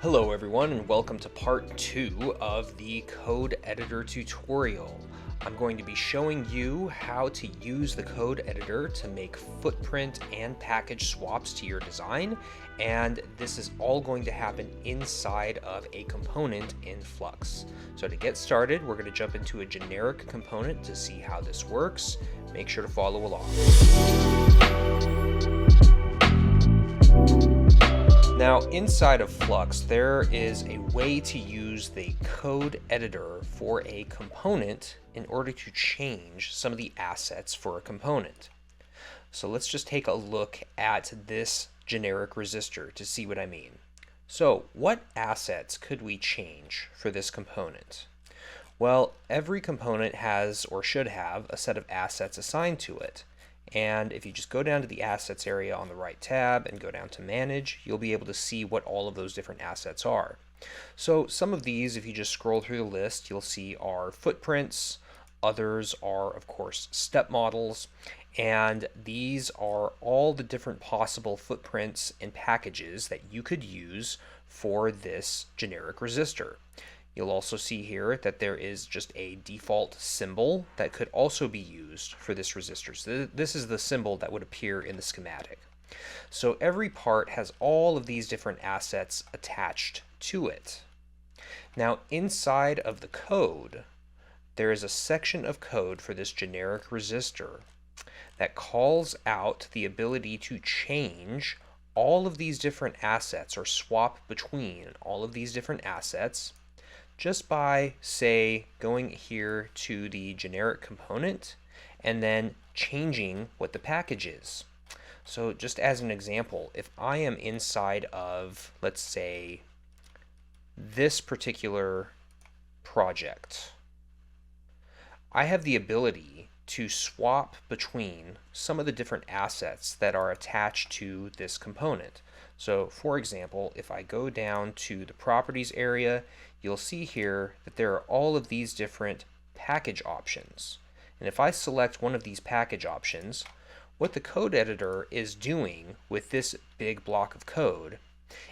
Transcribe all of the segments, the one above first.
Hello everyone and welcome to part 2 of the code editor tutorial. I'm going to be showing you how to use the code editor to make footprint and package swaps to your design, and this is all going to happen inside of a component in Flux. So to get started, we're going to jump into a generic component to see how this works. Make sure to follow along. Now, inside of Flux, there is a way to use the code editor for a component in order to change some of the assets for a component. So let's just take a look at this generic resistor to see what I mean. So what assets could we change for this component? Well, every component has or should have a set of assets assigned to it. And if you just go down to the assets area on the right tab and go down to manage, you'll be able to see what all of those different assets are. So some of these, if you just scroll through the list, you'll see are footprints. Others are, of course, step models. And these are all the different possible footprints and packages that you could use for this generic resistor. You'll also see here that there is just a default symbol that could also be used for this resistor. So this is the symbol that would appear in the schematic. So every part has all of these different assets attached to it. Now inside of the code, there is a section of code for this generic resistor that calls out the ability to change all of these different assets or swap between all of these different assets just by, say, going here to the generic component and then changing what the package is. So just as an example, if I am inside of, let's say, this particular project, I have the ability to swap between some of the different assets that are attached to this component. So for example, if I go down to the properties area, you'll see here that there are all of these different package options. And if I select one of these package options, what the code editor is doing with this big block of code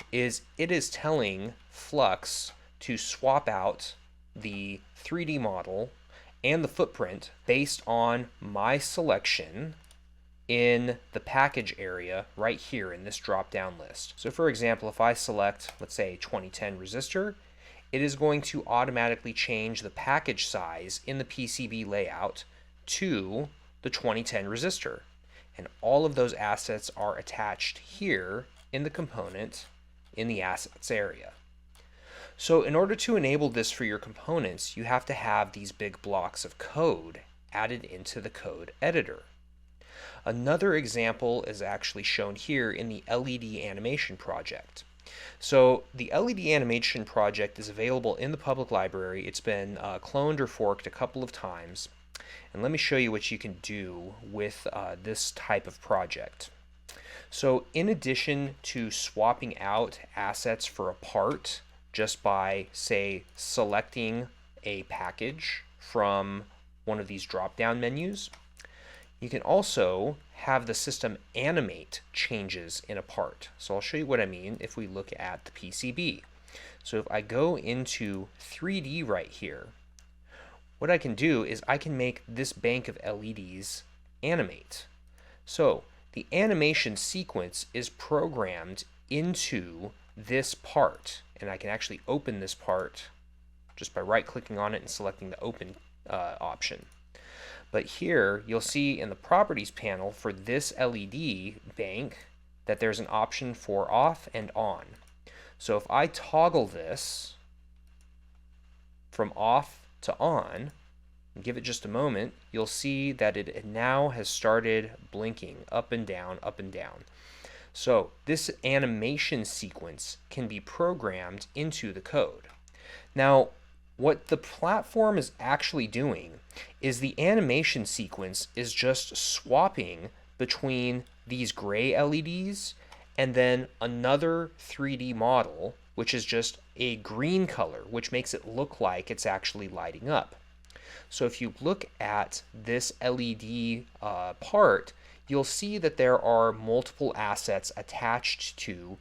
is it is telling Flux to swap out the 3D model and the footprint based on my selection in the package area right here in this drop down list. So for example, if I select, let's say, 2010 resistor, it is going to automatically change the package size in the PCB layout to the 2010 resistor. And all of those assets are attached here in the component in the assets area. So in order to enable this for your components, you have to have these big blocks of code added into the code editor. Another example is actually shown here in the LED animation project. So the LED animation project is available in the public library. It's been cloned or forked a couple of times. And let me show you what you can do with this type of project. So in addition to swapping out assets for a part just by, say, selecting a package from one of these drop-down menus, you can also have the system animate changes in a part. So I'll show you what I mean if we look at the PCB. So if I go into 3D right here, what I can do is I can make this bank of LEDs animate. So the animation sequence is programmed into this part, and I can actually open this part just by right-clicking on it and selecting the open option. But here you'll see in the properties panel for this LED bank that there's an option for off and on. So if I toggle this from off to on and give it just a moment, you'll see that it now has started blinking up and down, up and down. So this animation sequence can be programmed into the code. Now, what the platform is actually doing is the animation sequence is just swapping between these gray LEDs and then another 3D model, which is just a green color, which makes it look like it's actually lighting up. So if you look at this LED part, you'll see that there are multiple assets attached to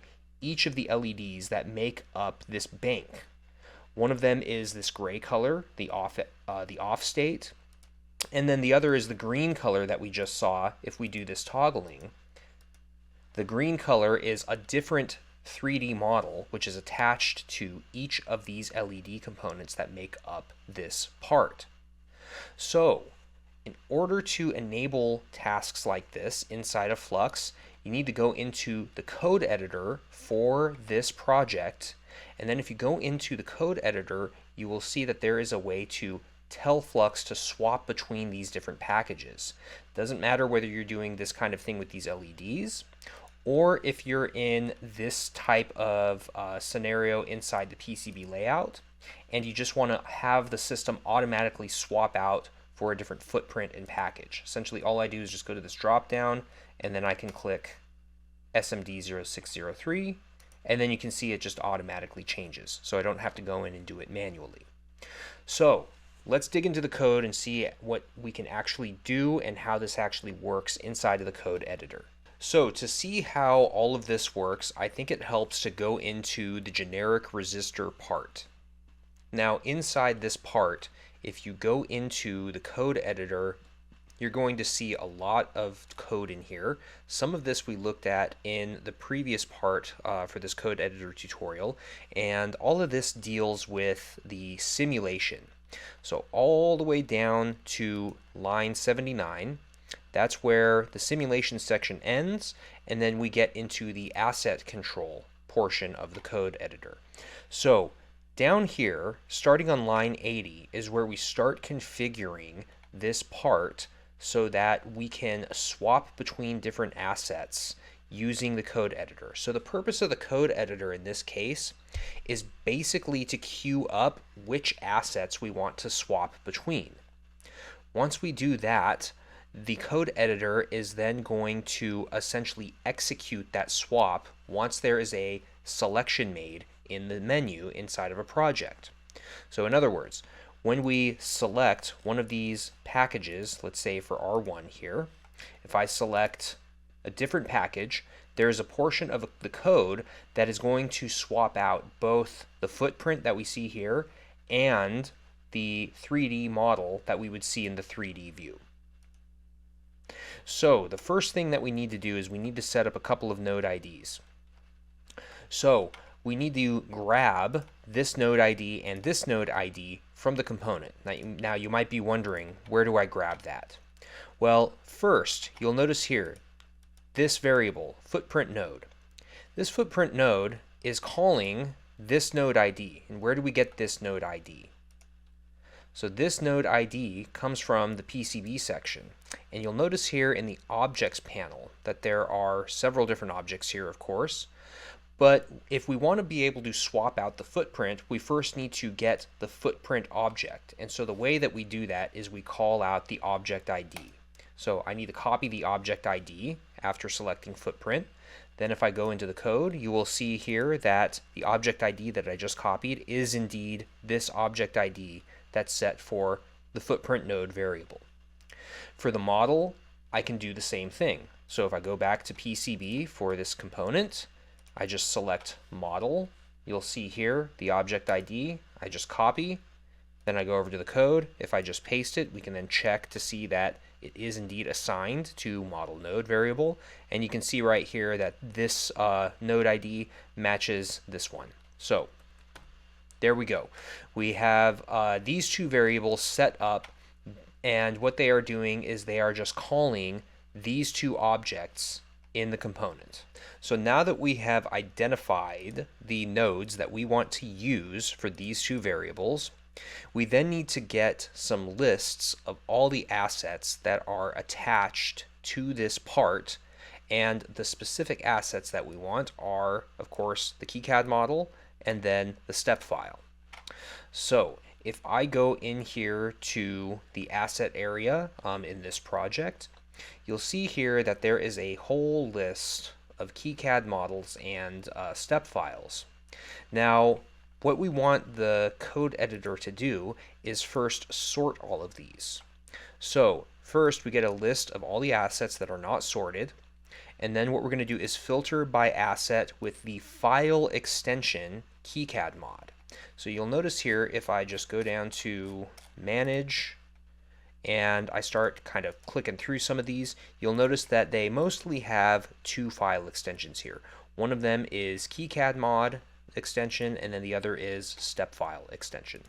each of the LEDs that make up this bank. One of them is this gray color, the off state, and then the other is the green color that we just saw if we do this toggling. The green color is a different 3D model which is attached to each of these LED components that make up this part. So, in order to enable tasks like this inside of Flux, you need to go into the code editor for this project, and then if you go into the code editor, you will see that there is a way to tell Flux to swap between these different packages. Doesn't matter whether you're doing this kind of thing with these LEDs, or if you're in this type of scenario inside the PCB layout, and you just want to have the system automatically swap out for a different footprint and package. Essentially, all I do is just go to this drop down, and then I can click SMD0603, and then you can see it just automatically changes, so I don't have to go in and do it manually. So let's dig into the code and see what we can actually do and how this actually works inside of the code editor. So to see how all of this works, I think it helps to go into the generic resistor part. Now inside this part, if you go into the code editor, you're going to see a lot of code in here. Some of this we looked at in the previous part for this code editor tutorial, and all of this deals with the simulation. So all the way down to line 79, that's where the simulation section ends, and then we get into the asset control portion of the code editor. So down here, starting on line 80, is where we start configuring this part so that we can swap between different assets using the code editor. So the purpose of the code editor in this case is basically to queue up which assets we want to swap between. Once we do that, the code editor is then going to essentially execute that swap once there is a selection made in the menu inside of a project. So in other words, when we select one of these packages, let's say for R1 here, if I select a different package, there's a portion of the code that is going to swap out both the footprint that we see here and the 3D model that we would see in the 3D view. So the first thing that we need to do is we need to set up a couple of node IDs. So we need to grab this node ID and this node ID from the component. Now you might be wondering, where do I grab that? Well, first, you'll notice here, this variable, footprint node. This footprint node is calling this node ID. And where do we get this node ID? So this node ID comes from the PCB section. And you'll notice here in the objects panel that there are several different objects here, of course. But if we want to be able to swap out the footprint, we first need to get the footprint object. And so the way that we do that is we call out the object ID. So I need to copy the object ID after selecting footprint. Then if I go into the code, you will see here that the object ID that I just copied is indeed this object ID that's set for the footprint node variable. For the model, I can do the same thing. So if I go back to PCB for this component, I just select model. You'll see here the object ID. I just copy. Then I go over to the code. If I just paste it, we can then check to see that it is indeed assigned to model node variable. And you can see right here that this node ID matches this one. So there we go. We have these two variables set up, and what they are doing is they are just calling these two objects in the component. So now that we have identified the nodes that we want to use for these two variables, we then need to get some lists of all the assets that are attached to this part, and the specific assets that we want are, of course, the KiCad model and then the step file. So if I go in here to the asset area in this project, you'll see here that there is a whole list of KiCad models and step files. Now, what we want the code editor to do is first sort all of these. So first we get a list of all the assets that are not sorted, And then what we're going to do is filter by asset with the file extension KiCad mod. So you'll notice here, if I just go down to manage and I start kind of clicking through some of these, you'll notice that they mostly have two file extensions here. One of them is KiCad mod extension, and then the other is step file extension.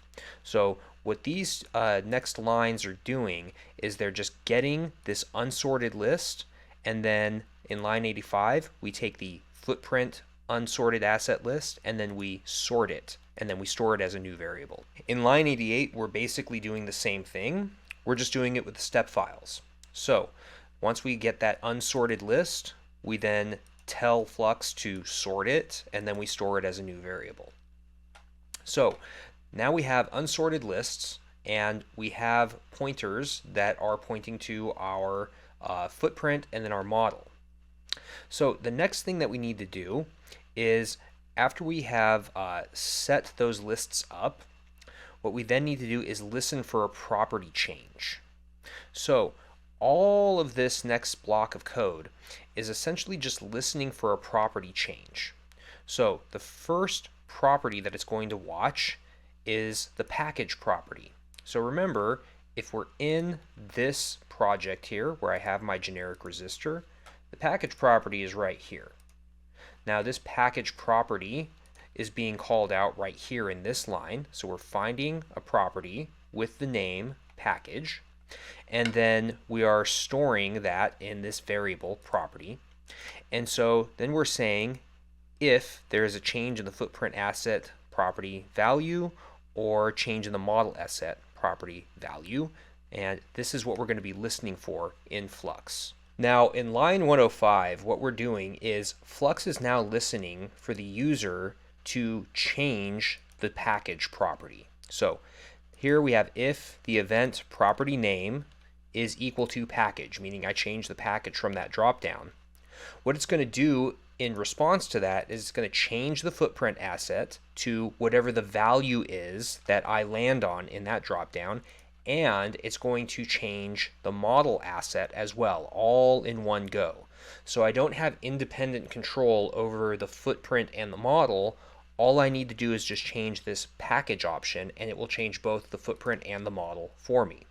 So what these next lines are doing is they're just getting this unsorted list, and then in line 85 we take the footprint unsorted asset list and then we sort it, and then we store it as a new variable. In line 88 we're basically doing the same thing. We're just doing it with the step files. So once we get that unsorted list, we then tell Flux to sort it, and then we store it as a new variable. So now we have unsorted lists, and we have pointers that are pointing to our footprint and then our model. So the next thing that we need to do is, after we have set those lists up, what we then need to do is listen for a property change. So all of this next block of code is essentially just listening for a property change. So the first property that it's going to watch is the package property. So remember, if we're in this project here where I have my generic resistor, the package property is right here. Now this package property is being called out right here in this line. So we're finding a property with the name package, and then we are storing that in this variable property. And so then we're saying if there is a change in the footprint asset property value or change in the model asset property value, and this is what we're going to be listening for in Flux. Now in line 105, what we're doing is Flux is now listening for the user to change the package property. So here we have if the event property name is equal to package, meaning I change the package from that dropdown. What it's going to do in response to that is it's going to change the footprint asset to whatever the value is that I land on in that dropdown, and it's going to change the model asset as well, all in one go. So I don't have independent control over the footprint and the model. All I need to do is just change this package option, and it will change both the footprint and the model for me.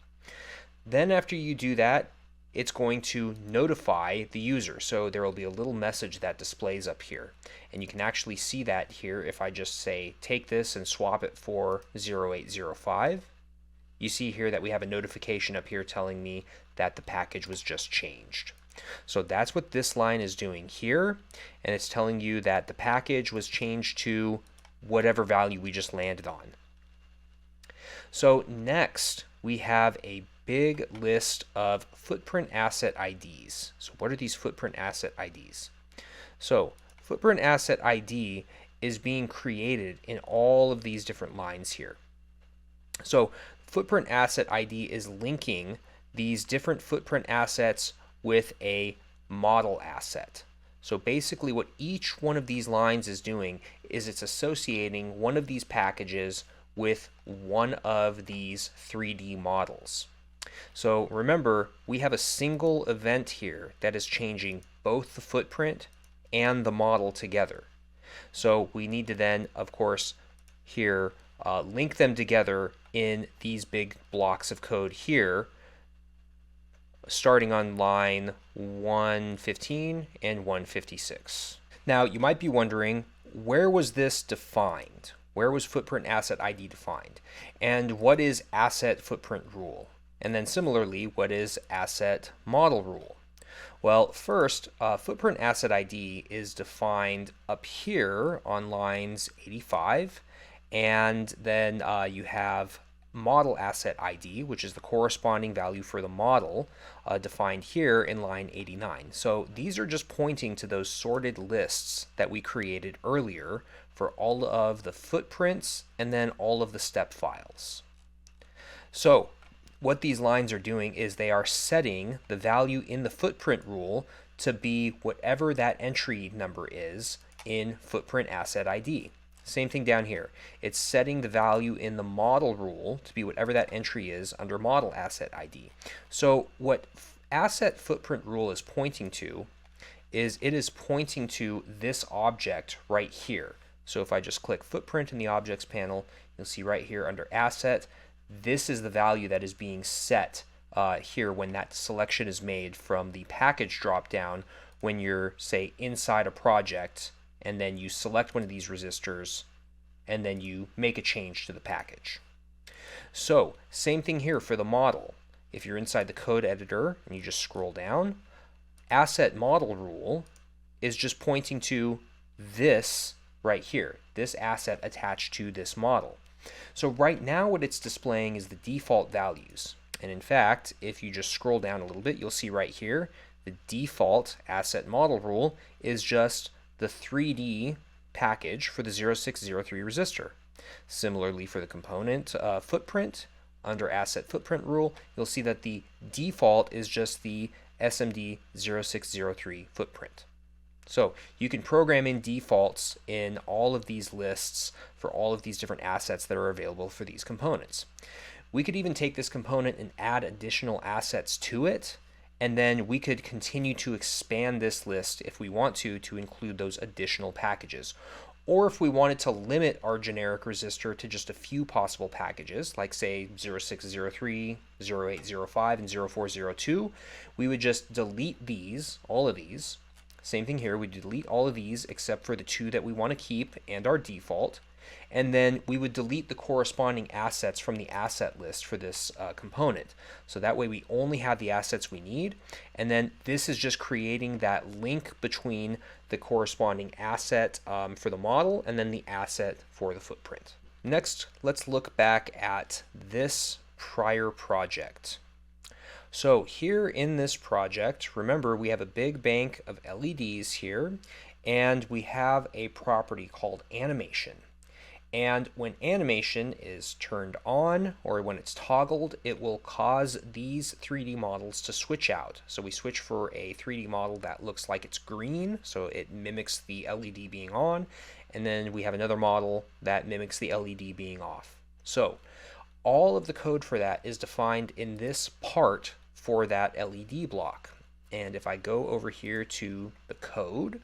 Then after you do that, it's going to notify the user. So there will be a little message that displays up here. And you can actually see that here if I just say take this and swap it for 0805. You see here that we have a notification up here telling me that the package was just changed. So that's what this line is doing here, and it's telling you that the package was changed to whatever value we just landed on. So next we have a big list of footprint asset IDs. So what are these footprint asset IDs? So footprint asset ID is being created in all of these different lines here. So footprint asset ID is linking these different footprint assets with a model asset. So basically what each one of these lines is doing is it's associating one of these packages with one of these 3D models. So remember, we have a single event here that is changing both the footprint and the model together. So we need to then, of course, here link them together in these big blocks of code here, starting on line 115 and 156. Now you might be wondering, where was this defined? Where was footprint asset ID defined? And what is asset footprint rule? And then similarly, what is asset model rule? Well, first, footprint asset ID is defined up here on lines 85, and then you have model asset ID, which is the corresponding value for the model, defined here in line 89. So these are just pointing to those sorted lists that we created earlier for all of the footprints and then all of the step files. So what these lines are doing is they are setting the value in the footprint rule to be whatever that entry number is in footprint asset ID. Same thing down here. It's setting the value in the model rule to be whatever that entry is under model asset ID. So what asset footprint rule is pointing to is it is pointing to this object right here. So if I just click footprint in the objects panel, you'll see right here under asset, this is the value that is being set here when that selection is made from the package dropdown when you're, say, inside a project, and then you select one of these resistors and then you make a change to the package. So same thing here for the model. If you're inside the code editor and you just scroll down, asset model rule is just pointing to this right here, this asset attached to this model. So right now what it's displaying is the default values. And in fact, if you just scroll down a little bit, you'll see right here, the default asset model rule is just the 3D package for the 0603 resistor. Similarly for the component footprint, under asset footprint rule, you'll see that the default is just the SMD 0603 footprint. So you can program in defaults in all of these lists for all of these different assets that are available for these components. We could even take this component and add additional assets to it, and then we could continue to expand this list if we want to include those additional packages. Or if we wanted to limit our generic resistor to just a few possible packages, like say 0603, 0805, and 0402, we would just delete these, all of these. Same thing here, we delete all of these except for the two that we want to keep and our default. And then we would delete the corresponding assets from the asset list for this component. So that way we only have the assets we need. And then this is just creating that link between the corresponding asset for the model and then the asset for the footprint. Next, let's look back at this prior project. So here in this project, remember we have a big bank of LEDs here, and we have a property called animation. And when animation is turned on, or when it's toggled, it will cause these 3D models to switch out. So we switch for a 3D model that looks like it's green, so it mimics the LED being on, and then we have another model that mimics the LED being off. So all of the code for that is defined in this part for that LED block. And if I go over here to the code,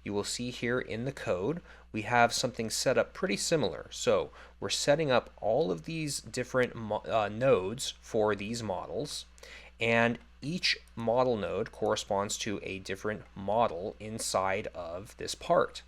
you will see here in the code we have something set up pretty similar. So we're setting up all of these different nodes for these models, and each model node corresponds to a different model inside of this part.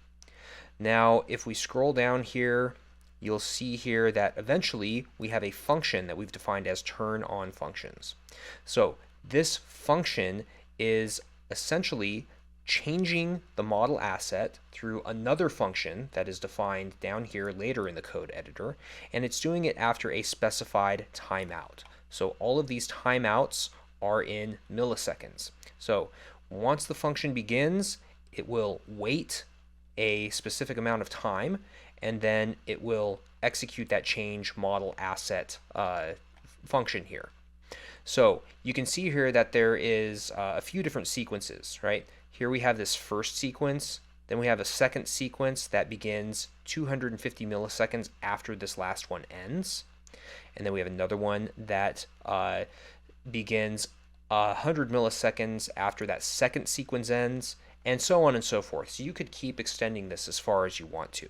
Now if we scroll down here, you'll see here that eventually we have a function that we've defined as turn on functions. So this function is essentially changing the model asset through another function that is defined down here later in the code editor, and it's doing it after a specified timeout. So all of these timeouts are in milliseconds. So once the function begins, it will wait a specific amount of time, and then it will execute that change model asset function here. So you can see here that there is a few different sequences, right? Here we have this first sequence, then we have a second sequence that begins 250 milliseconds after this last one ends, and then we have another one that begins 100 milliseconds after that second sequence ends, and so on and so forth. So you could keep extending this as far as you want to.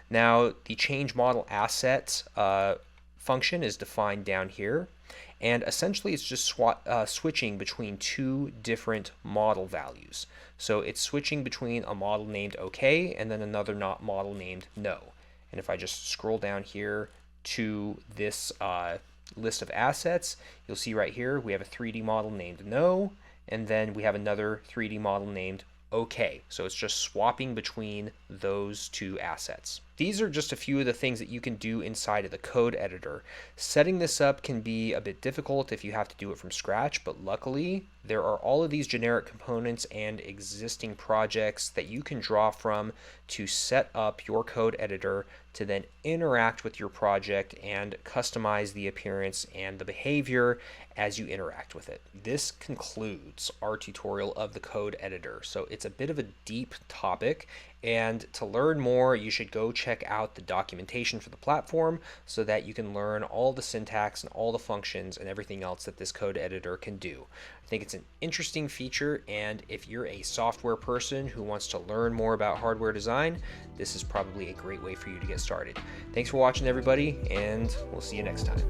Now the change model asset function is defined down here, and essentially it's just switching between two different model values. So it's switching between a model named OK and then another model named No. And if I just scroll down here to this list of assets, you'll see right here we have a 3D model named No, and then we have another 3D model named OK. So it's just swapping between those two assets. These are just a few of the things that you can do inside of the code editor. Setting this up can be a bit difficult if you have to do it from scratch, but luckily there are all of these generic components and existing projects that you can draw from to set up your code editor to then interact with your project and customize the appearance and the behavior as you interact with it. This concludes our tutorial of the code editor. So it's a bit of a deep topic, And to learn more, you should go check out the documentation for the platform so that you can learn all the syntax and all the functions and everything else that this code editor can do. I think it's an interesting feature, and if you're a software person who wants to learn more about hardware design, this is probably a great way for you to get started. Thanks for watching, everybody, and we'll see you next time.